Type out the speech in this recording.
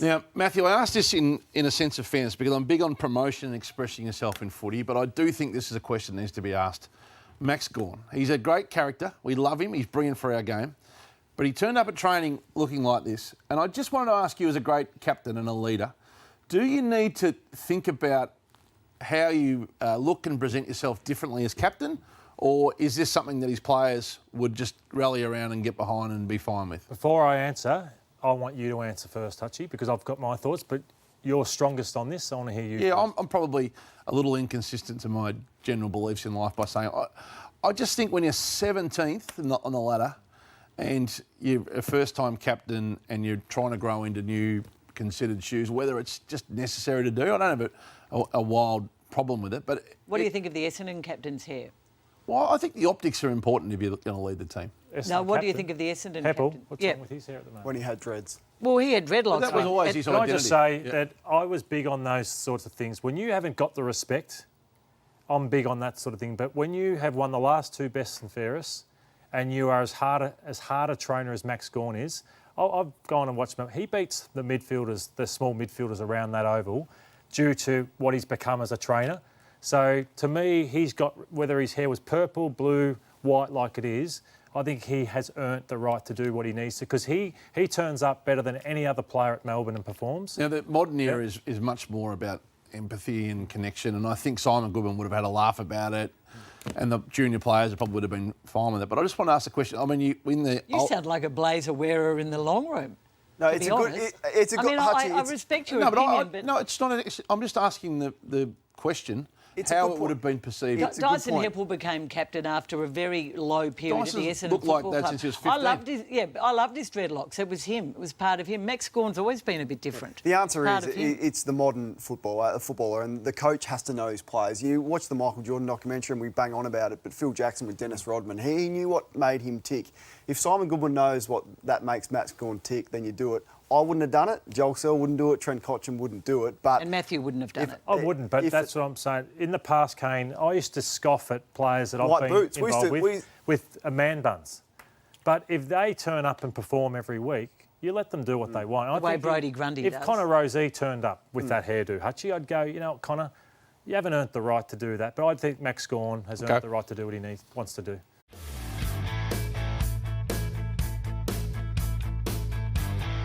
Now, Matthew, I asked this in a sense of fairness because I'm big on promotion and expressing yourself in footy, but I do think this is a question that needs to be asked. Max Gawn, he's a great character. We love him. He's brilliant for our game. But he turned up at training looking like this. And I just wanted to ask you, as a great captain and a leader, do you need to think about how you look and present yourself differently as captain? Or is this something that his players would just rally around and get behind and be fine with? Before I answer, I want you to answer first, Hutchy, because I've got my thoughts, but you're strongest on this, so I want to hear you. Yeah, I'm probably a little inconsistent to my general beliefs in life by saying I just think when you're 17th on the ladder and you're a first-time captain and you're trying to grow into new considered shoes, whether it's just necessary to do, I don't have a wild problem with it. But what do you think of the Essendon captain's hair? Well, I think the optics are important if you're going to lead the team. No, what do you think of the Essendon Pebble, captain? what's wrong with his hair at the moment? When he had dreads. Well, he had dreadlocks. That was always his Can identity. I just say that I was big on those sorts of things. When you haven't got the respect, I'm big on that sort of thing. But when you have won the last two best and fairest and you are as hard a trainer as Max Gawn is, I've gone and watched him. He beats the midfielders, the small midfielders around that oval due to what he's become as a trainer. So, to me, he's got, whether his hair was purple, blue, white like it is, I think he has earned the right to do what he needs to because he turns up better than any other player at Melbourne and performs. Now, the modern era is much more about empathy and connection, and I think Simon Goodwin would have had a laugh about it, and the junior players probably would have been fine with it. But I just want to ask a question. I mean, you sound like a blazer wearer in the long room. No, it's a good... It's a good... I respect your opinion, but... No, it's not... I'm just asking the question... how it would have been perceived. Dyson Heppell became captain after a very low period at the Essendon looked Football like that Club. since he was 15. I loved his dreadlocks. It was him. It was part of him. Max Gawn's always been a bit different. The answer is it's the modern footballer, and the coach has to know his players. You watch the Michael Jordan documentary and we bang on about it, but Phil Jackson with Dennis Rodman, he knew what made him tick. If Simon Goodwin knows what that makes Max Gawn tick, then you do it. I wouldn't have done it. Joel Sell wouldn't do it. Trent Cotchin wouldn't do it. But and Matthew wouldn't have done it. I wouldn't, but that's what I'm saying. In the past, Kane, I used to scoff at players that I've been involved with man buns. But if they turn up and perform every week, you let them do what they want. The way Brodie Grundy does. If Connor Rozee turned up with that hairdo, Hutchy, I'd go, you know what, Connor, you haven't earned the right to do that. But I think Max Gawn has earned the right to do what he wants to do.